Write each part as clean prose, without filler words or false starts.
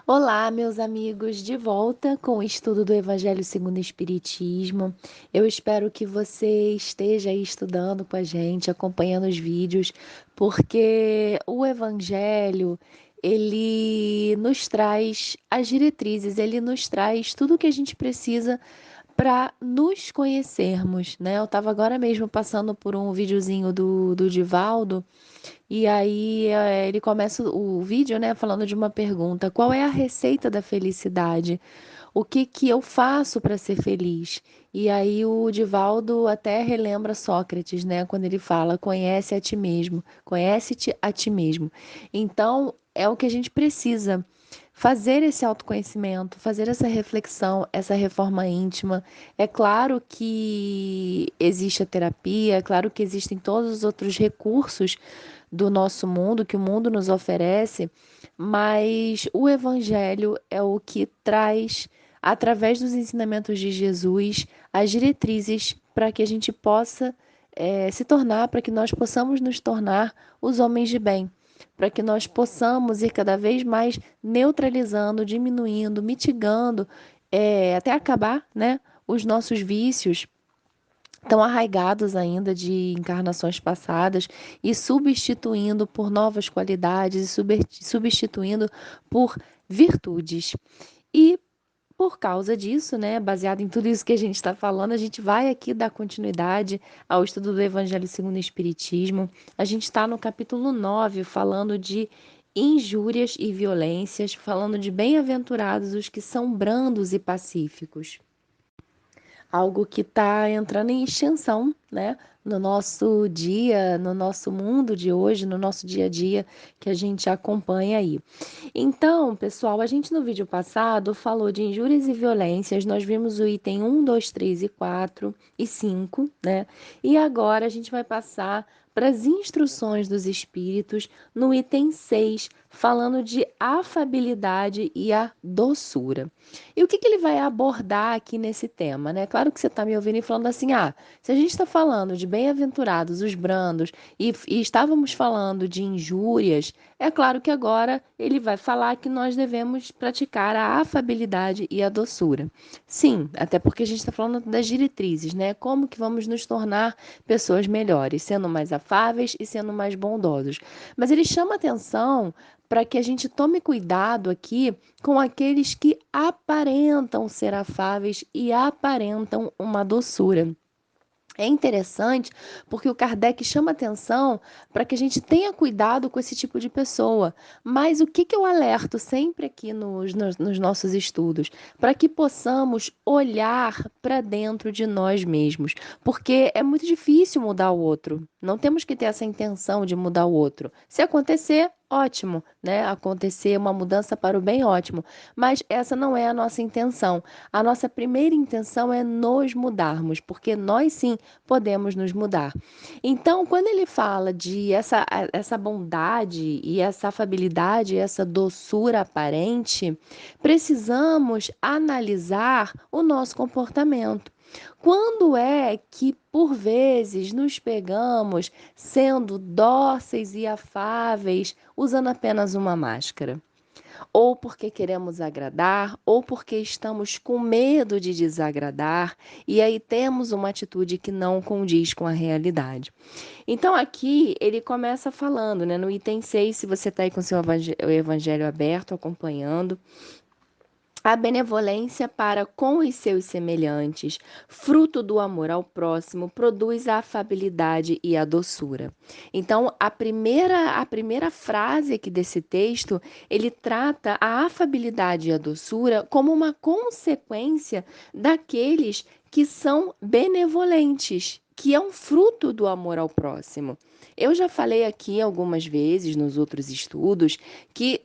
Olá, meus amigos, de volta com o estudo do Evangelho segundo o Espiritismo. Eu espero que você esteja aí estudando com a gente, acompanhando os vídeos, porque o Evangelho, ele nos traz as diretrizes, ele nos traz tudo o que a gente precisa para nos conhecermos, né? Eu estava agora mesmo passando por um videozinho do Divaldo. E aí ele começa o vídeo, né, falando de uma pergunta: qual é a receita da felicidade? O que que eu faço para ser feliz? E aí o Divaldo até relembra Sócrates, né, quando ele fala: conhece a ti mesmo, conhece-te a ti mesmo. Então é o que a gente precisa. Fazer esse autoconhecimento, fazer essa reflexão, essa reforma íntima. É claro que existe a terapia, é claro que existem todos os outros recursos do nosso mundo, que o mundo nos oferece, mas o Evangelho é o que traz, através dos ensinamentos de Jesus, as diretrizes para que a gente possa se tornar, para que nós possamos nos tornar os homens de bem, para que nós possamos ir cada vez mais neutralizando, diminuindo, mitigando, até acabar, né, os nossos vícios tão arraigados ainda de encarnações passadas e substituindo por novas qualidades e substituindo por virtudes. E por causa disso, né, baseado em tudo isso que a gente está falando, a gente vai aqui dar continuidade ao estudo do Evangelho segundo o Espiritismo. A gente está no capítulo 9 falando de injúrias e violências, falando de bem-aventurados os que são brandos e pacíficos, algo que está entrando em extinção, né? No nosso dia, no nosso mundo de hoje, no nosso dia a dia que a gente acompanha aí. Então, pessoal, a gente no vídeo passado falou de injúrias e violências, nós vimos o item 1, 2, 3 e 4 e 5, né? E agora a gente vai passar para as instruções dos espíritos no item 6, falando de afabilidade e a doçura. E o que que ele vai abordar aqui nesse tema, né? Claro que você está me ouvindo e falando assim, se a gente está falando de bem-aventurados, os brandos, e estávamos falando de injúrias, é claro que agora ele vai falar que nós devemos praticar a afabilidade e a doçura. Sim, até porque a gente está falando das diretrizes, né? Como que vamos nos tornar pessoas melhores, sendo mais afáveis e sendo mais bondosos. Mas ele chama atenção para que a gente tome cuidado aqui com aqueles que aparentam ser afáveis e aparentam uma doçura. É interessante porque o Kardec chama atenção para que a gente tenha cuidado com esse tipo de pessoa. Mas o que que eu alerto sempre aqui nos nossos estudos? Para que possamos olhar para dentro de nós mesmos. Porque é muito difícil mudar o outro. Não temos que ter essa intenção de mudar o outro. Se acontecer, ótimo, né? Acontecer uma mudança para o bem, ótimo. Mas essa não é a nossa intenção. A nossa primeira intenção é nos mudarmos, porque nós sim podemos nos mudar. Então, quando ele fala de essa bondade e essa afabilidade, essa doçura aparente, precisamos analisar o nosso comportamento. Quando é que, por vezes, nos pegamos sendo dóceis e afáveis, usando apenas uma máscara? Ou porque queremos agradar, ou porque estamos com medo de desagradar, e aí temos uma atitude que não condiz com a realidade. Então, aqui ele começa falando, né, no item 6, se você está aí com o seu evangelho aberto, acompanhando. A benevolência para com os seus semelhantes, fruto do amor ao próximo, produz a afabilidade e a doçura. Então, a primeira frase aqui desse texto, ele trata a afabilidade e a doçura como uma consequência daqueles que são benevolentes, que é um fruto do amor ao próximo. Eu já falei aqui algumas vezes nos outros estudos que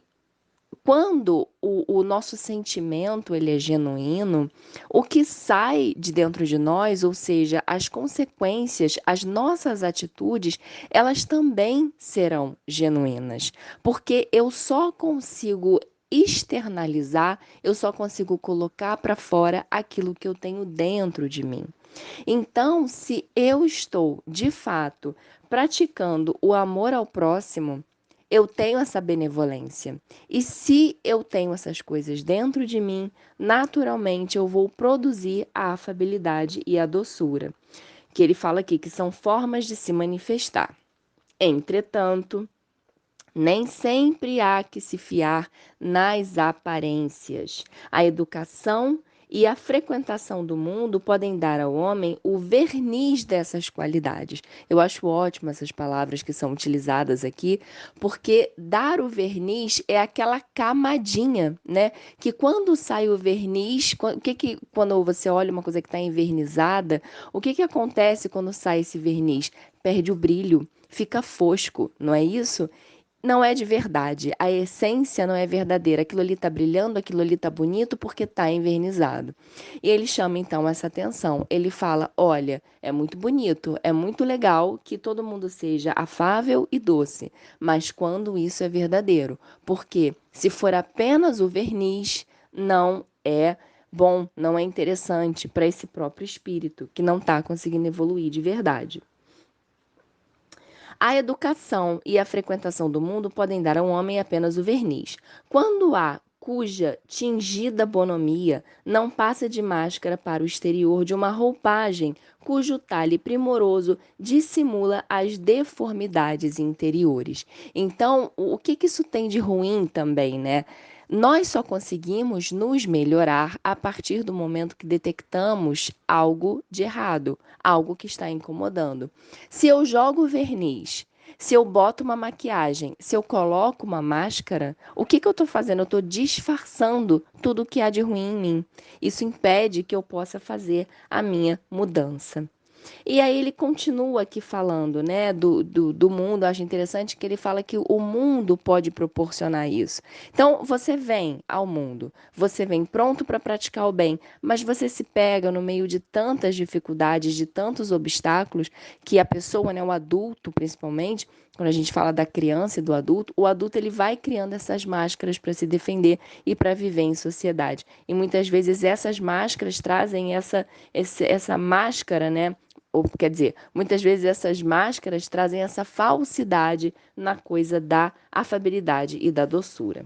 quando o nosso sentimento ele é genuíno, o que sai de dentro de nós, ou seja, as consequências, as nossas atitudes, elas também serão genuínas, porque eu só consigo externalizar, eu só consigo colocar para fora aquilo que eu tenho dentro de mim. Então, se eu estou, de fato, praticando o amor ao próximo, eu tenho essa benevolência. E se eu tenho essas coisas dentro de mim, naturalmente eu vou produzir a afabilidade e a doçura, que ele fala aqui que são formas de se manifestar. Entretanto, nem sempre há que se fiar nas aparências. A educação e a frequentação do mundo podem dar ao homem o verniz dessas qualidades. Eu acho ótimo essas palavras que são utilizadas aqui, porque dar o verniz é aquela camadinha, né? Que quando sai o verniz, quando você olha uma coisa que está envernizada, o que acontece quando sai esse verniz? Perde o brilho, fica fosco, não é isso? Não é de verdade, a essência não é verdadeira. Aquilo ali está brilhando, aquilo ali está bonito porque está envernizado. E ele chama então essa atenção. Ele fala: olha, é muito bonito, é muito legal que todo mundo seja afável e doce, mas quando isso é verdadeiro, porque se for apenas o verniz, não é bom, não é interessante para esse próprio espírito que não está conseguindo evoluir de verdade. A educação e a frequentação do mundo podem dar ao homem apenas o verniz. Quando há cuja tingida bonomia não passa de máscara para o exterior de uma roupagem cujo talhe primoroso dissimula as deformidades interiores. Então, o que isso tem de ruim também, né? Nós só conseguimos nos melhorar a partir do momento que detectamos algo de errado, algo que está incomodando. Se eu jogo verniz, se eu boto uma maquiagem, se eu coloco uma máscara, o que eu estou fazendo? Eu estou disfarçando tudo o que há de ruim em mim. Isso impede que eu possa fazer a minha mudança. E aí ele continua aqui falando, né, do mundo. Eu acho interessante que ele fala que o mundo pode proporcionar isso. Então, você vem ao mundo, você vem pronto para praticar o bem, mas você se pega no meio de tantas dificuldades, de tantos obstáculos, que a pessoa, né, o adulto principalmente, quando a gente fala da criança e do adulto, o adulto ele vai criando essas máscaras para se defender e para viver em sociedade. E muitas vezes essas máscaras trazem essa máscara, né? Ou quer dizer, muitas vezes essas máscaras trazem essa falsidade na coisa da afabilidade e da doçura.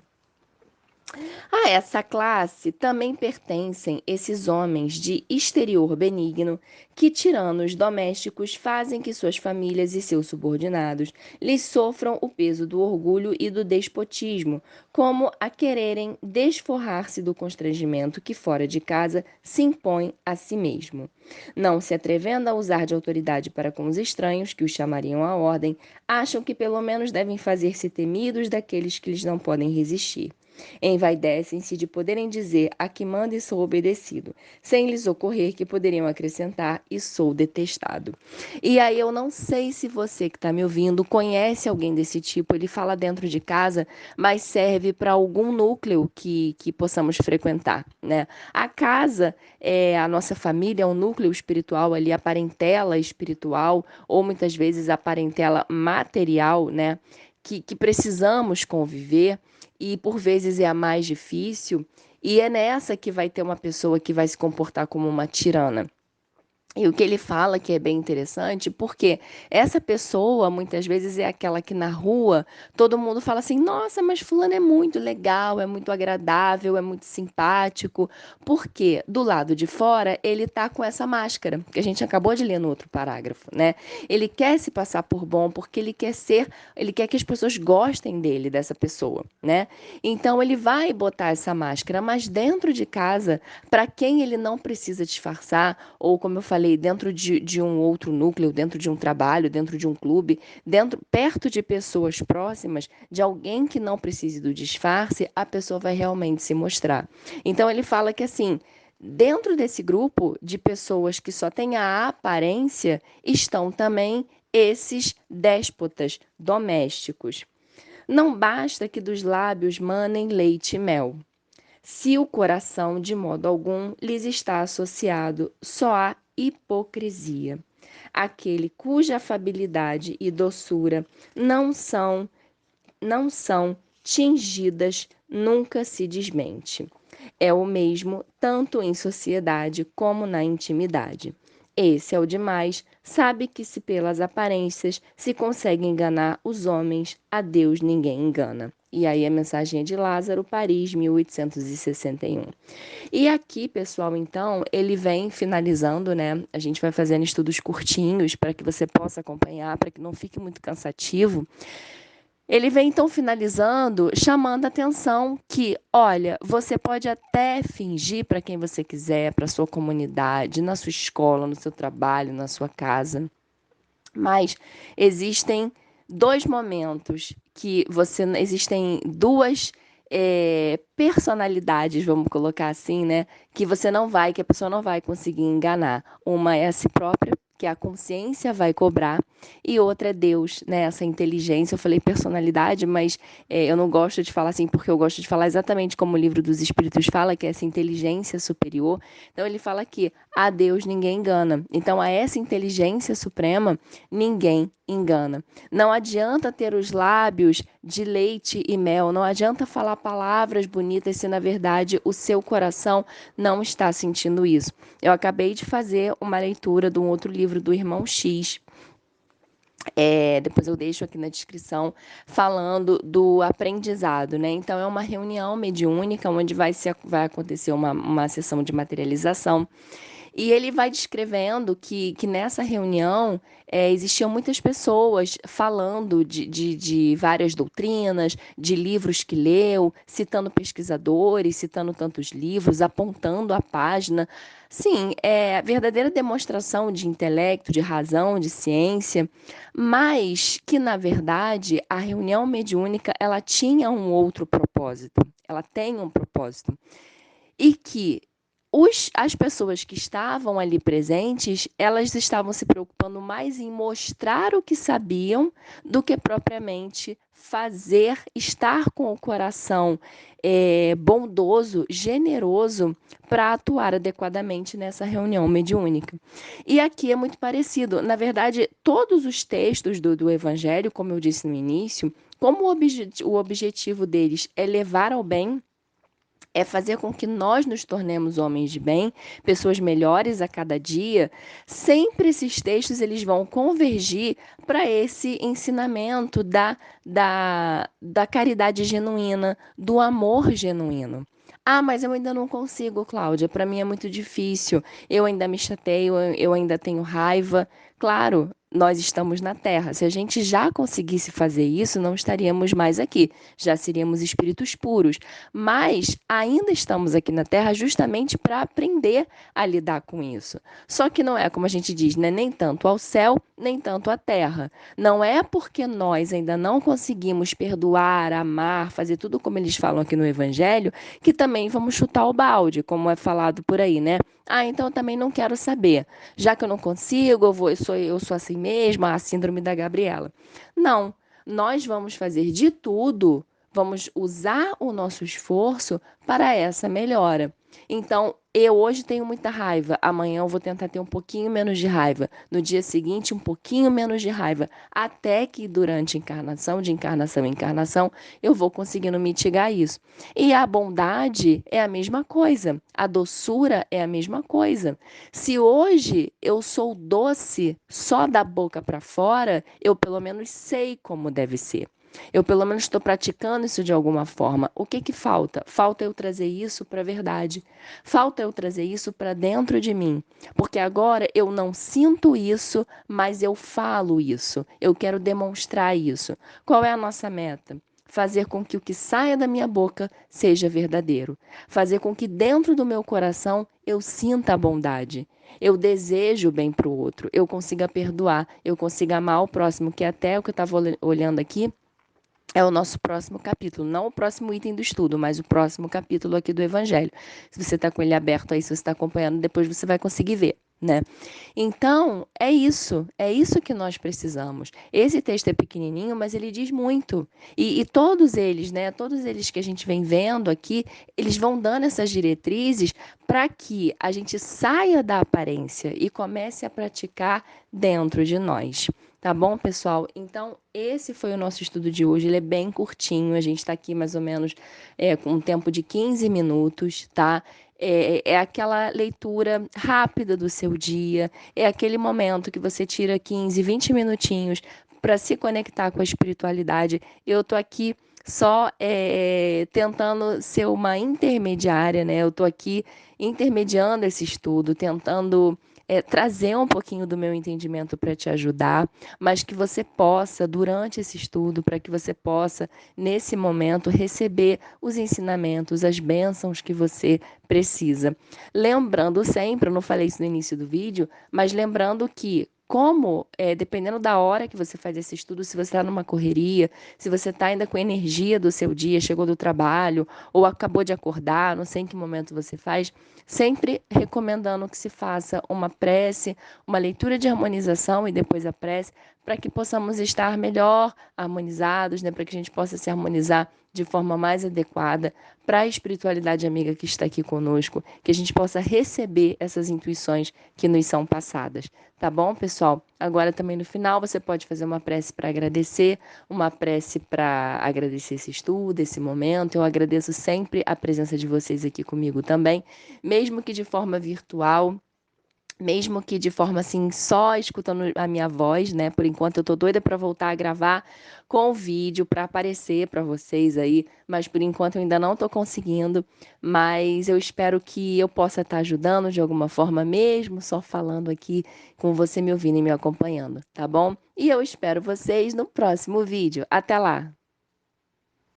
A essa classe também pertencem esses homens de exterior benigno que, tiranos domésticos, fazem que suas famílias e seus subordinados lhes sofram o peso do orgulho e do despotismo, como a quererem desforrar-se do constrangimento que fora de casa se impõe a si mesmo. Não se atrevendo a usar de autoridade para com os estranhos, que os chamariam à ordem, acham que pelo menos devem fazer-se temidos daqueles que lhes não podem resistir. Envaidecem-se de poderem dizer a que manda e sou obedecido, sem lhes ocorrer que poderiam acrescentar e sou detestado. E aí eu não sei se você que está me ouvindo conhece alguém desse tipo, ele fala dentro de casa, mas serve para algum núcleo que possamos frequentar, né? A casa, a nossa família é um núcleo espiritual ali, a parentela espiritual, ou muitas vezes a parentela material, né? Que precisamos conviver e por vezes é a mais difícil, e é nessa que vai ter uma pessoa que vai se comportar como uma tirana. E o que ele fala que é bem interessante, porque essa pessoa muitas vezes é aquela que na rua todo mundo fala assim: nossa, mas fulano é muito legal, é muito agradável, é muito simpático. Porque do lado de fora ele tá com essa máscara, que a gente acabou de ler no outro parágrafo, né? Ele quer se passar por bom porque ele quer que as pessoas gostem dele, dessa pessoa, né? Então ele vai botar essa máscara, mas dentro de casa, para quem ele não precisa disfarçar, ou como eu falei, dentro de um outro núcleo, dentro de um trabalho, dentro de um clube, perto de pessoas próximas, de alguém que não precise do disfarce, a pessoa vai realmente se mostrar. Então ele fala que assim, dentro desse grupo de pessoas que só têm a aparência, estão também esses déspotas domésticos. Não basta que dos lábios manem leite e mel, se o coração, de modo algum, lhes está associado só à hipocrisia. Aquele cuja afabilidade e doçura não são tingidas, nunca se desmente. É o mesmo tanto em sociedade como na intimidade. Esse é o demais, sabe que se pelas aparências se consegue enganar os homens, a Deus ninguém engana. E aí a mensagem é de Lázaro, Paris, 1861. E aqui, pessoal, então, ele vem finalizando, né? A gente vai fazendo estudos curtinhos para que você possa acompanhar, para que não fique muito cansativo. Ele vem então finalizando, chamando a atenção que, olha, você pode até fingir para quem você quiser, para sua comunidade, na sua escola, no seu trabalho, na sua casa, mas existem dois momentos que você existem duas personalidades, vamos colocar assim, né? Que você não vai, que a pessoa não vai conseguir enganar. Uma é a si própria, que a consciência vai cobrar, e outra é Deus, né? Essa inteligência. Eu falei personalidade, mas eu não gosto de falar assim, porque eu gosto de falar exatamente como o livro dos Espíritos fala, que é essa inteligência superior. Então ele fala que a Deus ninguém engana. Então a essa inteligência suprema ninguém engana. Não adianta ter os lábios de leite e mel, não adianta falar palavras bonitas se na verdade o seu coração não está sentindo isso. Eu acabei de fazer uma leitura de um outro livro do Irmão X. Depois eu deixo aqui na descrição falando do aprendizado, né? Então é uma reunião mediúnica onde vai acontecer uma sessão de materialização. E ele vai descrevendo que nessa reunião existiam muitas pessoas falando de várias doutrinas, de livros que leu, citando pesquisadores, citando tantos livros, apontando a página. Sim, é verdadeira demonstração de intelecto, de razão, de ciência, mas que, na verdade, a reunião mediúnica ela tinha um outro propósito, ela tem um propósito, e que as pessoas que estavam ali presentes, elas estavam se preocupando mais em mostrar o que sabiam do que propriamente fazer, estar com o coração bondoso, generoso, para atuar adequadamente nessa reunião mediúnica. E aqui é muito parecido. Na verdade, todos os textos do Evangelho, como eu disse no início, como o objetivo deles é levar ao bem, é fazer com que nós nos tornemos homens de bem, pessoas melhores a cada dia, sempre esses textos eles vão convergir para esse ensinamento da caridade genuína, do amor genuíno. Ah, mas eu ainda não consigo, Cláudia. Para mim é muito difícil. Eu ainda me chateio, eu ainda tenho raiva. Claro, nós estamos na Terra. Se a gente já conseguisse fazer isso, não estaríamos mais aqui. Já seríamos espíritos puros. Mas ainda estamos aqui na Terra justamente para aprender a lidar com isso. Só que não é como a gente diz, né? Nem tanto ao céu, nem tanto à terra. Não é porque nós ainda não conseguimos perdoar, amar, fazer tudo como eles falam aqui no Evangelho, que também vamos chutar o balde, como é falado por aí, né? Ah, então eu também não quero saber. Já que eu não consigo, eu sou assim mesmo, a síndrome da Gabriela. Não, nós vamos fazer de tudo, vamos usar o nosso esforço para essa melhora. Então, eu hoje tenho muita raiva, amanhã eu vou tentar ter um pouquinho menos de raiva, no dia seguinte um pouquinho menos de raiva, até que durante encarnação, de encarnação em encarnação, eu vou conseguindo mitigar isso. E a bondade é a mesma coisa, a doçura é a mesma coisa. Se hoje eu sou doce só da boca para fora, eu pelo menos sei como deve ser. Eu pelo menos estou praticando isso de alguma forma. O que que falta? Falta eu trazer isso para a verdade. Falta eu trazer isso para dentro de mim. Porque agora eu não sinto isso, mas eu falo isso. Eu quero demonstrar isso. Qual é a nossa meta? Fazer com que o que saia da minha boca seja verdadeiro. Fazer com que dentro do meu coração eu sinta a bondade. Eu desejo o bem para o outro. Eu consiga perdoar. Eu consiga amar o próximo, que é até o que eu estava olhando aqui é o nosso próximo capítulo, não o próximo item do estudo, mas o próximo capítulo aqui do Evangelho. Se você está com ele aberto aí, se você está acompanhando, depois você vai conseguir ver, né? Então, é isso que nós precisamos. Esse texto é pequenininho, mas ele diz muito. E todos eles, né? Todos eles que a gente vem vendo aqui, eles vão dando essas diretrizes para que a gente saia da aparência e comece a praticar dentro de nós. Tá bom, pessoal? Então, esse foi o nosso estudo de hoje. Ele é bem curtinho, a gente está aqui mais ou menos com um tempo de 15 minutos, tá? É aquela leitura rápida do seu dia, é aquele momento que você tira 15, 20 minutinhos para se conectar com a espiritualidade. Eu tô aqui só tentando ser uma intermediária, né? Eu tô aqui intermediando esse estudo, tentando trazer um pouquinho do meu entendimento para te ajudar, mas que você possa, durante esse estudo, para que você possa, nesse momento, receber os ensinamentos, as bênçãos que você precisa. Lembrando sempre, eu não falei isso no início do vídeo, mas lembrando que dependendo da hora que você faz esse estudo, se você está numa correria, se você está ainda com energia do seu dia, chegou do trabalho, ou acabou de acordar, não sei em que momento você faz, sempre recomendando que se faça uma prece, uma leitura de harmonização e depois a prece, para que possamos estar melhor harmonizados, né? Para que a gente possa se harmonizar de forma mais adequada para a espiritualidade amiga que está aqui conosco, que a gente possa receber essas intuições que nos são passadas. Tá bom, pessoal? Agora também no final você pode fazer uma prece para agradecer, uma prece para agradecer esse estudo, esse momento. Eu agradeço sempre a presença de vocês aqui comigo também, mesmo que de forma virtual. Mesmo que de forma assim, só escutando a minha voz, né? Por enquanto eu tô doida para voltar a gravar com o vídeo para aparecer para vocês aí, mas por enquanto eu ainda não tô conseguindo, mas eu espero que eu possa estar ajudando de alguma forma mesmo, só falando aqui com você me ouvindo e me acompanhando, tá bom? E eu espero vocês no próximo vídeo. Até lá.